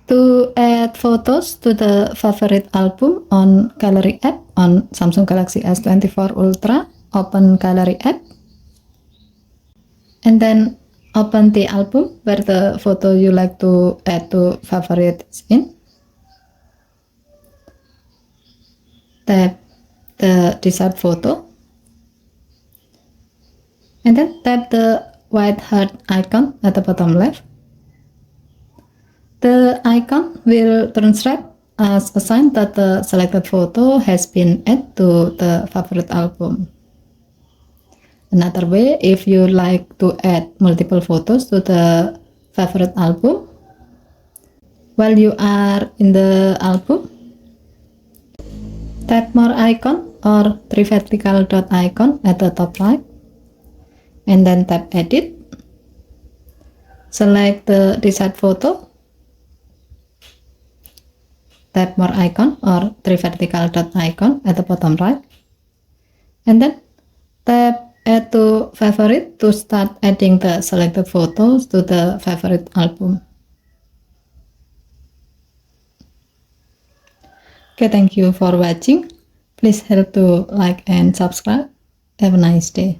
To add photos to the favorite album on Gallery app on Samsung Galaxy S24 Ultra, open Gallery app and then open the album where the photo you like to add to favorite is in. Tap the desired photo and then tap the white heart icon at the bottom left. The icon will translate as a sign that the selected photo has been added to the favorite album. Another way, if you like to add multiple photos to the favorite album, while you are in the album, tap more icon or three vertical dot icon at the top right, and then tap edit. Select the desired photo, tap more icon or three vertical dot icon at the bottom right, and then tap add to favorite to start adding the selected photos to the favorite album. Okay, thank you for watching. Please help to like and subscribe. Have a nice day.